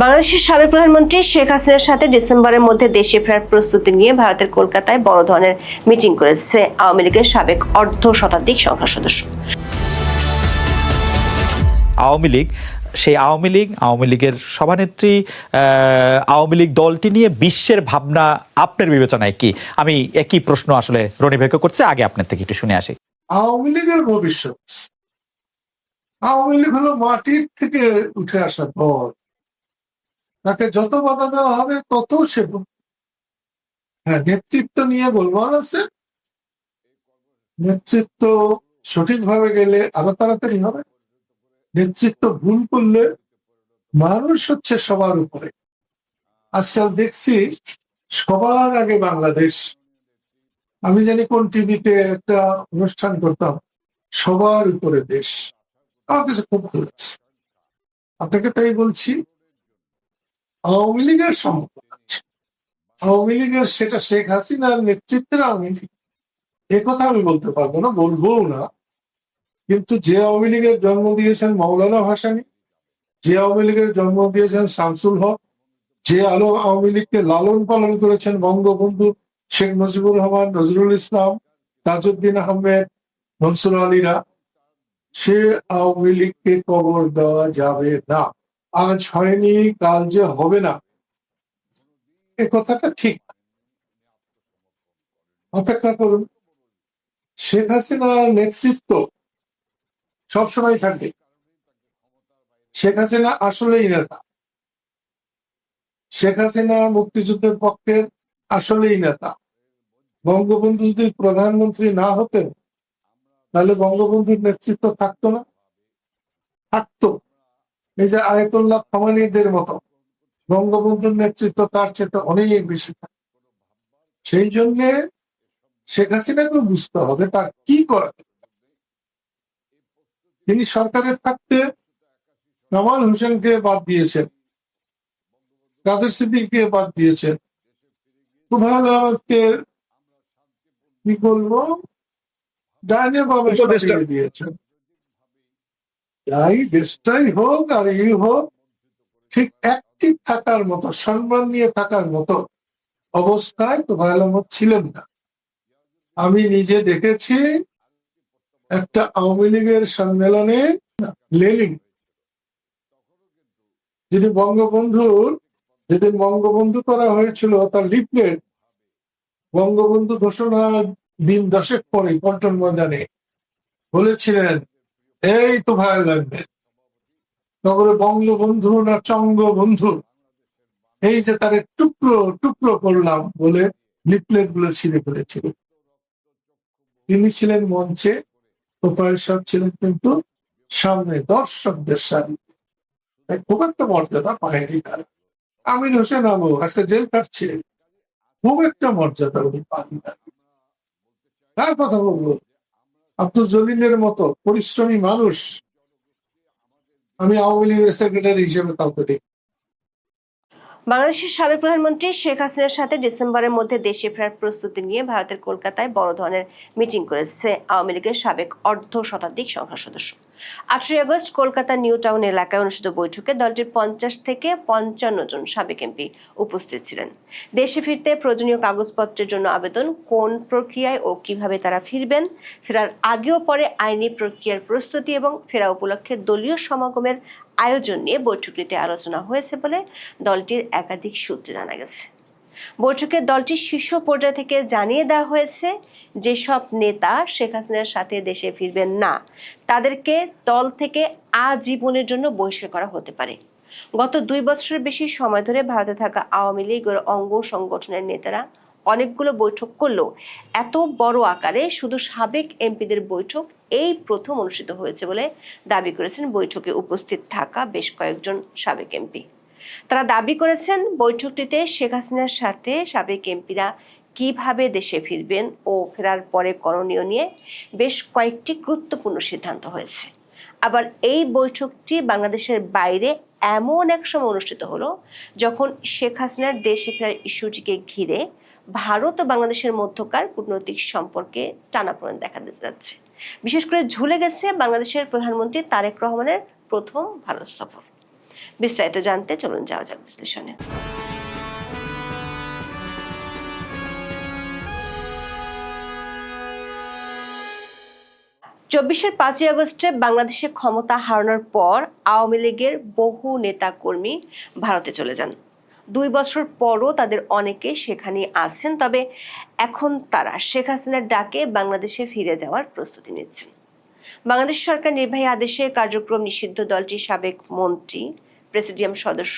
বাংলাদেশের সাবেক প্রধানমন্ত্রী শেখ হাসিনার সাথে ডিসেম্বরের মধ্যে দেশে ফেরার প্রস্তুতি নিয়ে ভারতের কলকাতায় বড় ধরনের মিটিং করেছে আওয়ামী লীগের সাবেক অর্ধ শতাধিক সংসদ সদস্য। আওয়ামী লীগের সভানেত্রী আওয়ামী লীগ দলটি নিয়ে বিশ্বের ভাবনা আপনার বিবেচনায় কি? আমি একই প্রশ্ন আসলে রনি ভাইকে করছি, আগে আপনার থেকে একটু শুনে আসি। আওয়ামী লীগের ভবিষ্যৎ, আওয়ামী লীগ হলো মাটির থেকে উঠে আসা দল, তাকে যত বাধা দেওয়া হবে তত সে হ্যাঁ, নেতৃত্ব নিয়ে গোলমাল আছে। নেতৃত্ব সঠিকভাবে গেলে আরো তাড়াতাড়ি হবে। নেতৃত্ব ভুল করলে মানুষ হচ্ছে সবার উপরে। আজকাল দেখছি সবার আগে বাংলাদেশ। আমি জানি কোন টিভিতে একটা অনুষ্ঠান করতাম, সবার উপরে দেশ। আমার কাছে খুব ভালো লাগছে। আপনাকে তাই বলছি, আওয়ামী লীগের সম্পর্ক আছে। আওয়ামী লীগের সেটা শেখ হাসিনার নেতৃত্বের আওয়ামী লীগ, এ কথা আমি বলতে পারবো না, বলবো না। কিন্তু যে আওয়ামী লীগের জন্ম দিয়েছেন মৌলানা ভাসানী, যে আওয়ামী লীগের জন্ম দিয়েছেন শামসুল হক, যে আওয়ামী লীগকে লালন পালন করেছেন বঙ্গবন্ধু শেখ মুজিবুর রহমান, নজরুল ইসলাম, তাজউদ্দিন আহমেদ, মনসুর আলীরা, সে আওয়ামী লীগকে কবর দেওয়া যাবে না। আজ হয়নি, কাল যে হবে না, এ কথাটা ঠিক। অপেক্ষা করুন, শেখ হাসিনার নেতৃত্ব সবসময় থাকবে। শেখ হাসিনা আসলেই নেতা, শেখ হাসিনা মুক্তিযুদ্ধের পক্ষে আসলেই নেতা। বঙ্গবন্ধু যদি প্রধানমন্ত্রী না হতেন তাহলে বঙ্গবন্ধুর নেতৃত্ব থাকতো না? থাকতো। এই যে আয়াতুল্লাহ খামেনিদের মতো, বঙ্গবন্ধুর নেতৃত্ব তার চেয়ে অনেক বেশি থাকে। সেই জন্য শেখ হাসিনাকে বুঝতে হবে তার কি করা। তিনি সরকারে থাকতে কামাল হোসেনকে বাদ দিয়েছেন, কাদের সিদ্দিককে বাদ দিয়েছেন, সুবহান আহমদকে কি বলবো ডাইনে বামে সরিয়ে দিয়েছেন। তাই দেশটাই হোক আর এই হোক, ঠিক অ্যাক্টিভ থাকার মতো, সম্মান নিয়ে থাকার মতো অবস্থায় তোফায়েল আহমদ ছিলেন না। আমি নিজে দেখেছি একটা আওয়ামী লীগের সম্মেলনে লেলিন, যিনি বঙ্গবন্ধুর, যেদিন বঙ্গবন্ধু করা হয়েছিল তার লিফলেট বঙ্গবন্ধু ঘোষণা দিন 10 পরে পল্টন ময়দানে বলেছিলেন, এই তোফায়েল আহমেদ, তখন বঙ্গবন্ধু না চঙ্গবন্ধু, এই যে তার টুকরো টুকরো করলাম বলে লিফলেট গুলো ছিঁড়ে ফেলেছিল। তিনি ছিলেন মঞ্চে, তোফায়েল সাহেব ছিলেন কিন্তু সামনে দর্শকদের সারি। খুব একটা মর্যাদা পায়নি তার। আমির হোসেন আবু আজকে জেল কাটছে, খুব একটা মর্যাদা উনি পান না। তার কথা বলবো, আব্দুল জলিলের মতো পরিশ্রমী মানুষ আমি আওয়ামী লীগের সেক্রেটারি হিসেবে কাউকে দেখি। বাংলাদেশের সাবেক প্রধানমন্ত্রী শেখ হাসিনার সাথে ডিসেম্বরের মধ্যে দেশে ফেরার প্রস্তুতি নিয়ে ভারতের কলকাতায় বড় ধরনের মিটিং করেছে আওয়ামী লীগের সাবেক অর্ধ শতাধিক সংসদ সদস্য। 8ই আগস্ট কলকাতার নিউ টাউন এলাকায় অনুষ্ঠিত বৈঠকে দলটির 50 থেকে 55 জন সাবেক এমপি উপস্থিত ছিলেন। দেশে ফিরতে প্রয়োজনীয় কাগজপত্রের জন্য আবেদন, কোন প্রক্রিয়ায় ও কিভাবে তারা ফিরবেন, ফেরার আগেও পরে আইনি প্রক্রিয়ার প্রস্তুতি এবং ফেরা উপলক্ষে দলীয় সমাগমের আয়োজন নিয়ে বৈঠকটিতে আলোচনা হয়েছে বলে দলটির একাধিক সূত্রে জানা গেছে। বৈঠকে দলটির শীর্ষ পর্যায় থেকে জানিয়ে দেওয়া হয়েছে, যেসব নেতা শেখ হাসিনার সাথে দেশে ফিরবেন না তাদেরকে দল থেকে আজীবনের জন্য বহিষ্কার করা হতে পারে। গত 2 বছরের বেশি সময় ধরে ভারতে থাকা আওয়ামী লীগের অঙ্গ সংগঠনের নেতারা অনেকগুলো বৈঠক করলেও এত বড় আকারে শুধু সাবেক এমপিদের বৈঠক এই প্রথম অনুষ্ঠিত হয়েছে বলে দাবি করেছেন বৈঠকে উপস্থিত থাকা বেশ কয়েকজন সাবেক এমপি। তারা দাবি করেছেন, বৈঠকটিতে শেখ হাসিনার সাথে সাবেক এমপিরা কিভাবে দেশে ফিরবেন ও ফেরার পরে করণীয় নিয়ে বেশ কয়েকটি গুরুত্বপূর্ণ সিদ্ধান্ত হয়েছে। আবার এই বৈঠকটি বাংলাদেশের বাইরে এমন এক সময় অনুষ্ঠিত হলো যখন শেখ হাসিনার দেশে ফেরার ইস্যুটিকে ঘিরে ভারত ও বাংলাদেশের মধ্যকার কূটনৈতিক সম্পর্কে টানাপোড়েন দেখা যাচ্ছে। বিশেষ করে ঝুলে গেছে বাংলাদেশের প্রধানমন্ত্রী তারেক রহমানের প্রথম ভারত সফর। বিস্তারিত জানতে চলুন যাওয়া যাক বিশ্লেষণে। 24-এর 5ই আগস্টে বাংলাদেশে ক্ষমতা হারানোর পর আওয়ামী লীগের বহু নেতা কর্মী ভারতে চলে যান। 2 বছর পরও তাদের অনেকে সেখানে আছেন, তবে এখন তারা শেখ হাসিনার ডাকে বাংলাদেশে ফিরে যাওয়ার প্রস্তুতি নিচ্ছেন। বাংলাদেশ সরকার নির্বাহী আদেশে কার্যক্রম নিষিদ্ধ দলটির সাবেক মন্ত্রী, প্রেসিডিয়াম সদস্য,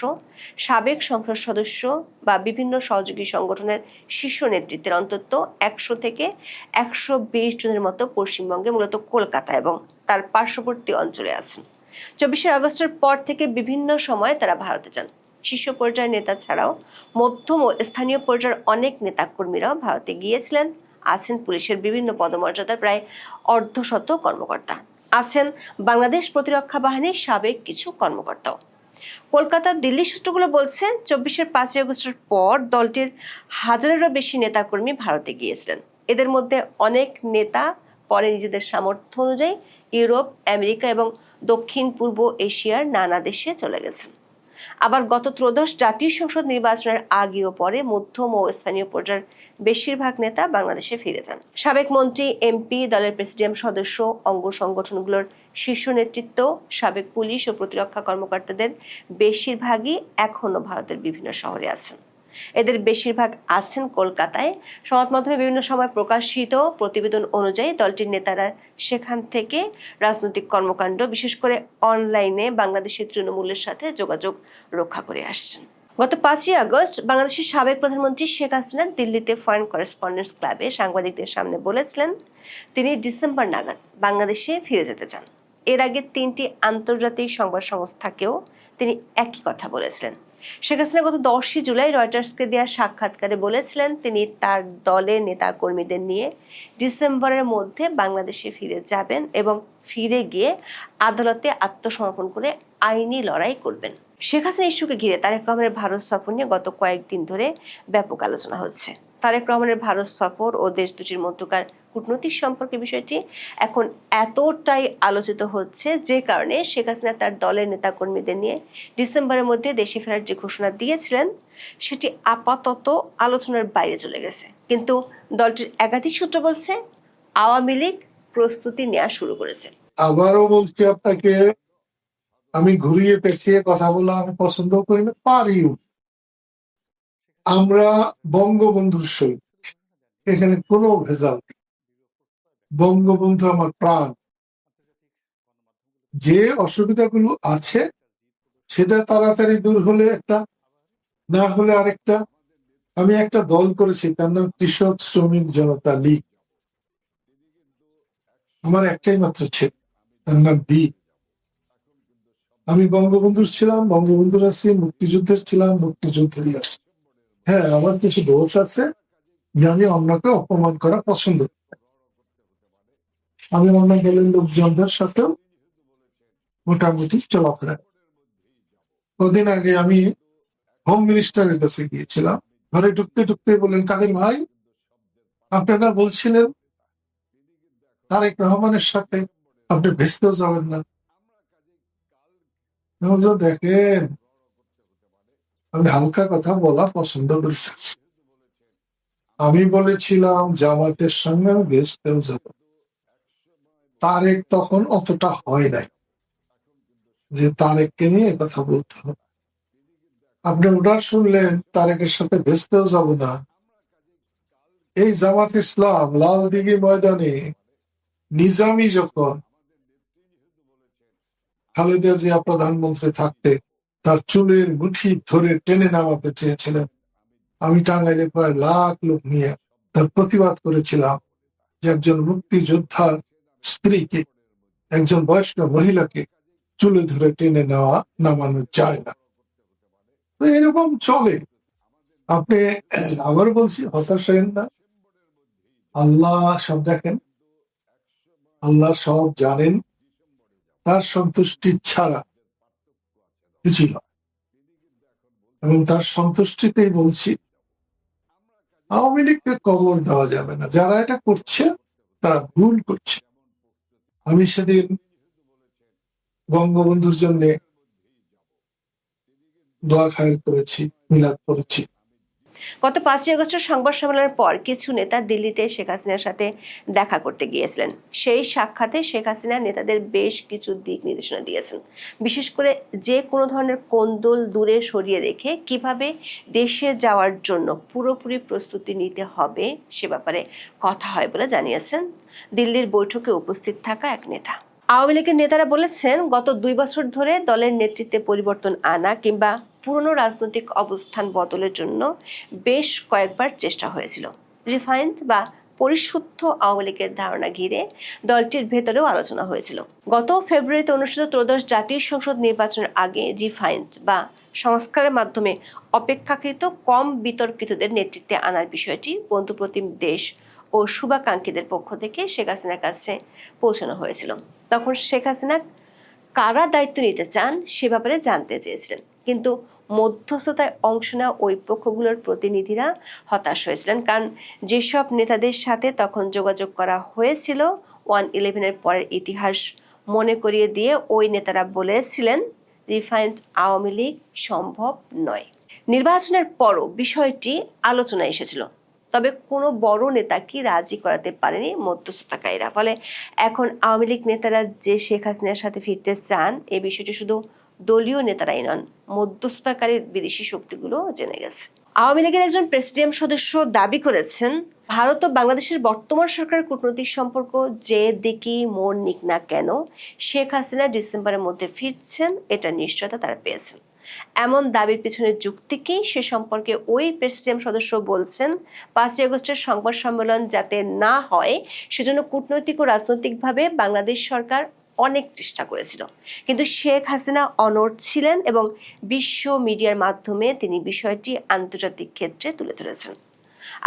সাবেক সংসদ সদস্য বা বিভিন্ন সহযোগী সংগঠনের শীর্ষ নেতৃত্বের অন্তত 100 থেকে 120 জনের মতো পশ্চিমবঙ্গে, মূলত কলকাতা এবং তার পার্শ্ববর্তী অঞ্চলে আছেন। 24 আগস্টের পর থেকে বিভিন্ন সময়ে তারা ভারতে যান। শীর্ষ পর্যায়ের নেতা ছাড়াও মধ্যম ও স্থানীয় পর্যায়ের অনেক নেতা কর্মীরাও ভারতে গিয়েছিলেন। আছেন পুলিশের বিভিন্ন পদমর্যাদার প্রায় অর্ধশত কর্মকর্তা, আছেন বাংলাদেশ প্রতিরক্ষা বাহিনীর সাবেক কিছু কর্মকর্তাও। কলকাতা, দিল্লি সূত্রগুলো বলছে 24-এর 5ই আগস্টের পর দলটির হাজারেরও বেশি নেতাকর্মী ভারতে গিয়েছিলেন। এদের মধ্যে অনেক নেতা পরে নিজেদের সামর্থ্য অনুযায়ী ইউরোপ, আমেরিকা এবং দক্ষিণ পূর্ব এশিয়ার নানা দেশে চলে গেছেন। আবার গত ত্রয়োদশ জাতীয় সংসদ নির্বাচনের আগে ও পরে মধ্যম ও স্থানীয় পর্যায়ের বেশিরভাগ নেতা বাংলাদেশে ফিরে যান। সাবেক মন্ত্রী, এমপি, দলের প্রেসিডিয়াম সদস্য, অঙ্গ সংগঠনগুলোর শীর্ষ নেতৃত্ব, সাবেক পুলিশ ও প্রতিরক্ষা কর্মকর্তাদের বেশিরভাগই এখনো ভারতের বিভিন্ন শহরে আছেন। এদের বেশিরভাগ আছেন কলকাতায়। সংবাদ মাধ্যমে বিভিন্ন সময় প্রকাশিত প্রতিবেদন অনুযায়ী দলটির নেতারা সেখান থেকে রাজনৈতিক কর্মকাণ্ড, বিশেষ করে অনলাইনে বাংলাদেশের তৃণমূলের সাথে যোগাযোগ রক্ষা করে আসছেন। গত 5ই আগস্ট বাংলাদেশের সাবেক প্রধানমন্ত্রী শেখ হাসিনা দিল্লিতে ফরেন করেসপন্ডেন্টস ক্লাবে সাংবাদিকদের সামনে বলেছিলেন তিনি ডিসেম্বর নাগাদ বাংলাদেশে ফিরে যেতে চান। এর আগে 3টি আন্তর্জাতিক সংবাদ সংস্থাকেও তিনি একই কথা বলেছিলেন। শেখ হাসিনা গত 10ই জুলাই রয়টার্সকে দেওয়া সাক্ষাৎকারে বলেছিলেন তিনি তার দলের নেতা কর্মীদের নিয়ে ডিসেম্বরের মধ্যে বাংলাদেশে ফিরে যাবেন এবং ফিরে গিয়ে আদালতে আত্মসমর্পণ করে আইনি লড়াই করবেন। শেখ হাসিনা ইস্যুকে ঘিরে তারেক রহমানের ভারত সফর নিয়ে গত কয়েকদিন ধরে ব্যাপক আলোচনা হচ্ছে। তারেক রহমানের ভারত সফর ও দেশ দুটির মধ্যকার কূটনৈতিক সম্পর্কের বিষয়টি এখন এতটাই আলোচিত হচ্ছে যে কারণে শেখ হাসিনা তার দলের নেতাকর্মীদের নিয়ে ডিসেম্বরের মধ্যে দেশে ফেরার যে ঘোষণা দিয়েছিলেন সেটি আপাতত আলোচনার বাইরে চলে গেছে। কিন্তু দলটির একাধিক সূত্র বলছে আওয়ামী লীগ প্রস্তুতি নেওয়া শুরু করেছে। আবারও বলছি আপনাকে, আমি ঘুরিয়ে পেঁচিয়ে কথা বলা আমি পছন্দ করি না, পারিও। আমরা বঙ্গবন্ধুর সহিত, এখানে কোনো ভেজাল নেই। বঙ্গবন্ধু আমার প্রাণ। যে অসুবিধাগুলো আছে সেটা তাড়াতাড়ি দূর হলে একটা, না হলে আরেকটা। আমি একটা দল করেছি, তার নাম কৃষক শ্রমিক জনতা লীগ। আমার একটাই মাত্র ছেলে, তার নাম দ্বীপ। আমি বঙ্গবন্ধুর ছিলাম, বঙ্গবন্ধুর আছি, মুক্তিযুদ্ধের ছিলাম, মুক্তিযুদ্ধেরই আছি। হ্যাঁ, আমার কিছু দোষ আছে যে আমি অন্যকে অপমান করা পছন্দ করি। আমি অন্য দলের লোকজনদের সাথেও মোটামুটি চলাফেরা। কদিন আগে আমি হোম মিনিস্টারের কাছে গিয়েছিলাম। ঘরে ঢুকতে ঢুকতে বললেন, কাদের ভাই, আপনারা বলছিলেন তারেক রহমানের সাথে আপনি ভেস্তেও যাবেন না। দেখেন, আমি হালকা কথা বলা পছন্দ করি। আমি বলেছিলাম জামাতের সঙ্গে আমি ভেস্তেও যাব। তারেক তখন অতটা হয় নাই যে তারেককে নিয়ে কথা বলতে হবে। আপনি ওটা শুনলেন তারেকের সাথে ভেস্তেও যাব না। এই জামাত ইসলাম লালদিঘি ময়দানে নিজামী যখন খালেদা জিয়া প্রধানমন্ত্রী থাকতে তার চুলের মুঠি ধরে টেনে নামাতে চেয়েছিলেন, আমি টাঙ্গাইলে প্রায় লাখ লোক নিয়ে তার প্রতিবাদ করেছিলাম যে একজন মুক্তিযোদ্ধার স্ত্রীকে, একজন বয়স্ক মহিলাকে চুলে ধরে টেনে নামানো যায় না। তো এরকম চলে। আপনি আবার বলছি, হতাশ হবেন না। আল্লাহ সব দেখেন, আল্লাহ সব জানেন। তার সন্তুষ্টি ছাড়া কিছুই হয়, এবং তার সন্তুষ্টিতেই বলছি আওয়ামী লীগকে কবর দেওয়া যাবে না। যারা এটা করছে তারা ভুল করছে। আমি সেদিন বঙ্গবন্ধুর জন্য দোয়া খায়ের করেছি, মিলাদ করেছি। গত 5ই আগস্টের সংবাদ সম্মেলনের পর কিছু নেতা দিল্লিতে শেখ হাসিনার সাথে দেখা করতে গিয়েছিলেন। সেই সাক্ষাতে শেখ হাসিনা নেতাদের বেশ কিছু দিক নির্দেশনা দিয়েছেন। বিশেষ করে যে কোনো ধরনের কোন্দল দূরে সরিয়ে রেখে কিভাবে দেশে যাওয়ার জন্য পুরোপুরি প্রস্তুতি নিতে হবে সে ব্যাপারে কথা হয় বলে জানিয়েছেন দিল্লির বৈঠকে উপস্থিত থাকা এক নেতা। আওয়ামী লীগের নেতারা বলেছেন, গত 2 বছর ধরে দলের নেতৃত্বে পরিবর্তন আনা কিংবা পুরনো রাজনৈতিক অবস্থান বদলের জন্য বেশ কয়েকবার চেষ্টা হয়েছিল। রিফাইন্ড বা পরিশুদ্ধ আওয়ামী লীগের ধারণা ঘিরে দলটির ভেতরেও আলোচনা হয়েছিল। গত ফেব্রুয়ারিতে অনুষ্ঠিত ত্রয়োদশ জাতীয় সংসদ নির্বাচনের আগে রিফাইন্ড বা সংস্কারের মাধ্যমে অপেক্ষাকৃত কম বিতর্কিতদের নেতৃত্বে আনার বিষয়টি বন্ধুপ্রতিম দেশ ও শুভাকাঙ্ক্ষীদের পক্ষ থেকে শেখ হাসিনার কাছে পৌঁছানো হয়েছিল। তখন শেখ হাসিনা কারা দায়িত্ব নিতে চান সে ব্যাপারে জানতে চেয়েছিলেন, কিন্তু মধ্যস্থতায় অংশ নেওয়া ওই পক্ষগুলোর প্রতিনিধিরা হতাশ হয়েছিলেন, কারণ যেসব নেতাদের সাথে তখন যোগাযোগ করা হয়েছিল 1/11-এর পরের ইতিহাস মনে করিয়ে দিয়ে ওই নেতারা বলেছিলেন রিফাইন্ড আওয়ামী লীগ সম্ভব নয়। নির্বাচনের পরও বিষয়টি আলোচনায় এসেছিল, তবে কোনো বড় নেতাকে রাজি করাতে পারেনি মধ্যস্থতাকারীরা। ফলে এখন আওয়ামী লীগ নেতারা যে শেখ হাসিনার সাথে ফিরতে চান এই বিষয়টি শুধু দলীয় নেতারাই নন, মধ্যস্থতাকারীর বিদেশি শক্তিগুলো জেনে গেছে। আওয়ামী লীগের একজন প্রেসিডিয়াম সদস্য দাবি করেছেন, ভারত ও বাংলাদেশের বর্তমান সরকারের কূটনৈতিক সম্পর্ক যে দিকেই মোড় নিক না কেন শেখ হাসিনা ডিসেম্বরের মধ্যে ফিরছেন এটা নিশ্চয়তা তারা পেয়েছেন। এমন দাবির পিছনে যুক্তি কি সে সম্পর্কে ওই প্রেসিডিয়াম সদস্য বলছেন, 5ই আগস্টের সংবাদ সম্মেলন যাতে না হয় সেজন্য কূটনৈতিক ও রাজনৈতিকভাবে বাংলাদেশ সরকার অনেক চেষ্টা করেছিল, কিন্তু শেখ হাসিনা অনড় ছিলেন এবং বিশ্ব মিডিয়ার মাধ্যমে তিনি বিষয়টি আন্তর্জাতিক ক্ষেত্রে তুলে ধরেছেন।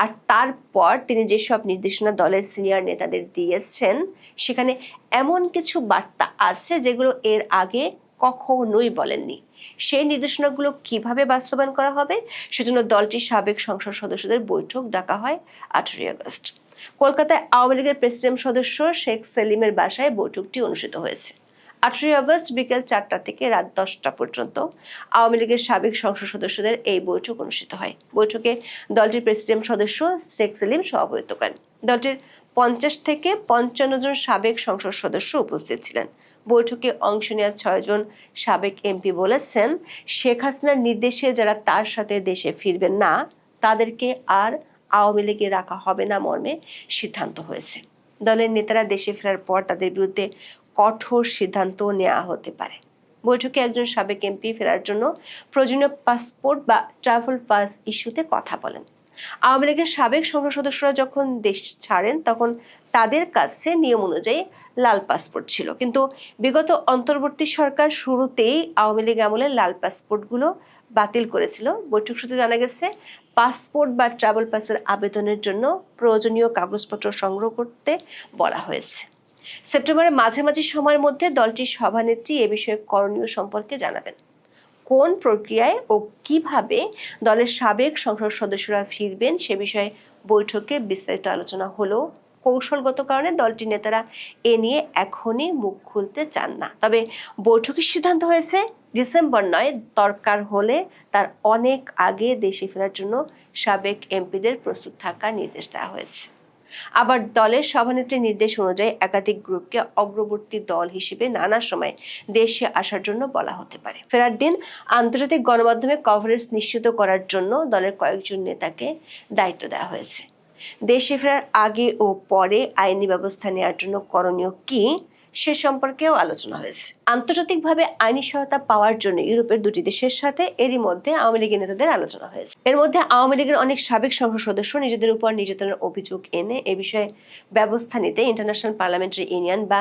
আর তারপর তিনি যেসব নির্দেশনা দলের সিনিয়র নেতাদের দিয়েছেন সেখানে এমন কিছু বার্তা আছে যেগুলো এর আগে কখনোই বলেননি। সেই নির্দেশনাগুলো কিভাবে বাস্তবায়ন করা হবে সেজন্য দলটির সাবেক সংসদ সদস্যদের বৈঠক ডাকা হয় 18ই আগস্ট। কলকাতায় আওয়ামী লীগের প্রেসিডিয়াম সদস্য শেখ সেলিমের বাসায় বৈঠকটি অনুষ্ঠিত হয়েছে। 18ই আগস্ট বিকেল 4টা থেকে রাত 10টা পর্যন্ত আওয়ামী লীগের সাবেক সংসদ সদস্যদের এই বৈঠক অনুষ্ঠিত হয়। বৈঠকে দলটির প্রেসিডিয়াম সদস্য শেখ সেলিম সভাপতিত্ব করেন। দলটির 50 থেকে 55 জন সাবেক সংসদ সদস্য উপস্থিত ছিলেন। বৈঠকে অংশ নেওয়া 6 জন সাবেক এমপি বলেছেন, শেখ হাসিনার নির্দেশে যারা তার সাথে দেশে ফিরবেন না তাদেরকে আর আওয়ামী লীগে রাখা হবে না মর্মে সিদ্ধান্ত হয়েছে। দলের নেতারা দেশে ফেরার পর তাদের বিরুদ্ধে কঠোর সিদ্ধান্ত নেওয়া হতে পারে। বৈঠকে একজন সাবেক এমপি ফেরার জন্য প্রয়োজনীয় পাসপোর্ট বা ট্রাভেল পাস ইস্যুতে কথা বলেন। আওয়ামী লীগের সাবেক সংসদ সদস্যরা যখন দেশ ছাড়েন তখন তাদের কাছে নিয়ম অনুযায়ী লাল পাসপোর্ট ছিল, কিন্তু বিগত অন্তর্বর্তী সরকার শুরুতেই আওয়ামী লীগ আমলে লাল পাসপোর্টগুলো বাতিল করেছিল। বৈঠক সূত্রে জানা গেছে, পাসপোর্ট বা ট্রাভেল পাসের আবেদনের জন্য প্রয়োজনীয় কাগজপত্র সংগ্রহ করতে বলা হয়েছে। সেপ্টেম্বরের মাঝামাঝি সময়ের মধ্যে দলটির সভানেত্রী এ বিষয়ে করণীয় সম্পর্কে জানাবেন। কোন প্রক্রিয়ায় ও কিভাবে দলের সাবেক সংসদ সদস্যরা ফিরবেন সে বিষয়ে বৈঠকে বিস্তারিত আলোচনা হলেও কৌশলগত কারণে দলটির নেতারা এ নিয়ে এখনই মুখ খুলতে চান না। তবে বৈঠকের সিদ্ধান্ত হয়েছে ডিসেম্বর নয়, দরকার হলে তার অনেক আগে দেশে ফেরার জন্য সাবেক এমপিদের প্রস্তুত থাকার নির্দেশ দেওয়া হয়েছে। আবার দলের সভানেত্রীর নির্দেশ অনুযায়ী একাধিক গ্রুপকে অগ্রবর্তী দল হিসেবে নানা সময় দেশে আসার জন্য বলা হতে পারে। ফেরার দিন আন্তর্জাতিক গণমাধ্যমে কভারেজ নিশ্চিত করার জন্য দলের কয়েকজন নেতাকে দায়িত্ব দেওয়া হয়েছে। দেশে ফেরার আগে ও পরে আইনি ব্যবস্থা নেওয়ার জন্য করণীয় কি সে সম্পর্কেও আলোচনা হয়েছে। আন্তর্জাতিকভাবে আইনি সহায়তা পাওয়ার জন্য ইউরোপের 2টি দেশের সাথে এরই মধ্যে আওয়ামী লীগের নেতাদের আলোচনা হয়েছে। এর মধ্যে আওয়ামী লীগের অনেক সাবেক সংসদ সদস্য নিজেদের উপর নির্যাতনের অভিযোগ এনে এ বিষয়ে ব্যবস্থা নিতে ইন্টারন্যাশনাল পার্লামেন্টারি ইউনিয়ন বা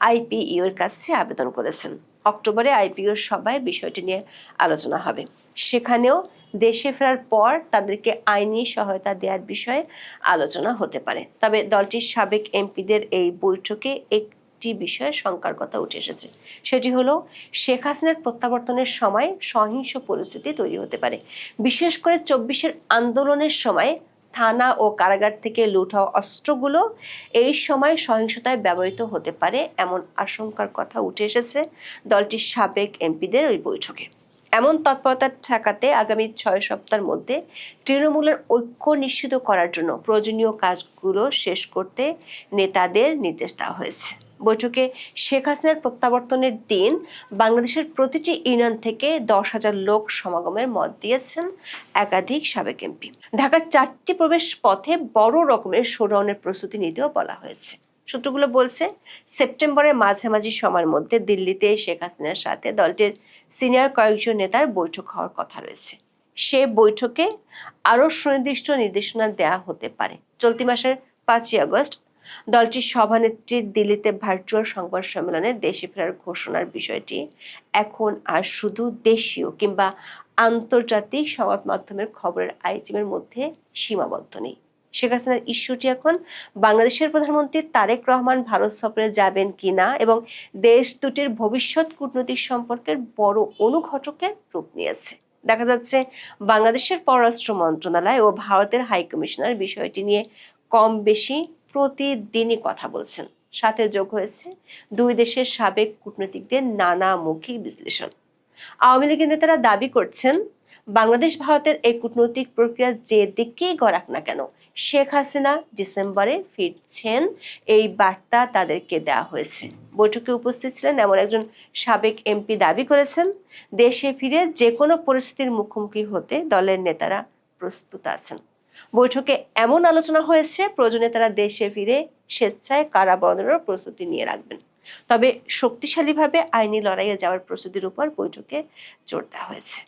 আইপিইউ এর কাছে আবেদন করেছেন। অক্টোবরে আইপিইউর সভায় বিষয়টি নিয়ে আলোচনা হবে। সেখানেও দেশে ফেরার পর তাদেরকে আইনি সহায়তা দেওয়ার বিষয়ে আলোচনা হতে পারে। তবে দলটির সাবেক এমপিদের এই বৈঠকে একটি বিষয়ে শঙ্কার কথা উঠে এসেছে, সেটি হলো শেখ হাসিনার প্রত্যাবর্তনের সময় সহিংস পরিস্থিতি তৈরি হতে পারে। বিশেষ করে 24-এর আন্দোলনের সময় থানা ও কারাগার থেকে লুট হওয়া অস্ত্রগুলো এই সময় সহিংসতায় ব্যবহৃত হতে পারে, এমন আশঙ্কার কথা উঠে এসেছে দলটির সাবেক এমপিদের ওই বৈঠকে। এমন তৎপরতা ঠেকাতে আগামী 6 সপ্তাহের মধ্যে তৃণমূলের ঐক্য নিশ্চিত করার জন্য প্রয়োজনীয় কাজগুলো শেষ করতে নেতাদের নির্দেশ দেওয়া হয়েছে। বৈঠকে শেখ হাসিনার প্রত্যাবর্তনের দিন বাংলাদেশের প্রতিটি ইউনিয়ন থেকে 10,000 লোক সমাগমের মত দিয়েছেন একাধিক সাবেক এমপি। ঢাকার 4টি প্রবেশ পথে বড় রকমের শোডাউনের প্রস্তুতি নিতেও বলা হয়েছে। সূত্রগুলো বলছে, সেপ্টেম্বরের মাঝামাঝি সময়ের মধ্যে দিল্লিতে শেখ হাসিনার সাথে দলটির সিনিয়র কয়েকজন নেতার বৈঠক হওয়ার কথা রয়েছে। সে বৈঠকে আরও সুনির্দিষ্ট নির্দেশনা দেওয়া হতে পারে। চলতি মাসের 5ই আগস্ট দলটির সভানেত্রীর দিল্লিতে ভার্চুয়াল সংবাদ সম্মেলনে দেশে ফেরার ঘোষণার বিষয়টি এখন আর শুধু দেশীয় কিংবা আন্তর্জাতিক সংবাদ মাধ্যমের খবরের আইটেমের মধ্যে সীমাবদ্ধ নেই। শেখ হাসিনার ইস্যুটি এখন বাংলাদেশের প্রধানমন্ত্রী তারেক রহমান ভারত সফরে যাবেন কিনা এবং দেশ দুটির ভবিষ্যৎ কূটনৈতিক সম্পর্কের বড় অনুঘটকের রূপ নিয়েছে। দেখা যাচ্ছে বাংলাদেশের পররাষ্ট্র মন্ত্রণালয় ও ভারতের হাই কমিশনার বিষয়টি নিয়ে কম বেশি প্রতিদিনই কথা বলছেন। সাথে যোগ হয়েছে দুই দেশের সাবেক কূটনীতিকদের নানা মৌখিক বিশ্লেষণ। আওয়ামী লীগের নেতারা দাবি করছেন, বাংলাদেশ ভারতের এই কূটনৈতিক প্রক্রিয়া যে দিকেই গড়াক না কেন, শেখ হাসিনা ডিসেম্বরে ফিরছেন এই বার্তা তাদেরকে দেওয়া হয়েছে। বৈঠকে উপস্থিত ছিলেন এমন একজন সাবেক এমপি দাবি করেছেন, দেশে ফিরে যে কোনো পরিস্থিতির মুখোমুখি হতে দলের নেতারা প্রস্তুত আছেন। বৈঠকে এমন আলোচনা হয়েছে, প্রয়োজনে তারা দেশে ফিরে স্বেচ্ছায় কারাবরণেরও প্রস্তুতি নিয়ে রাখবেন। তবে শক্তিশালীভাবে আইনি লড়াইয়ে যাওয়ার প্রস্তুতির উপর বৈঠকে জোর দেওয়া হয়েছে।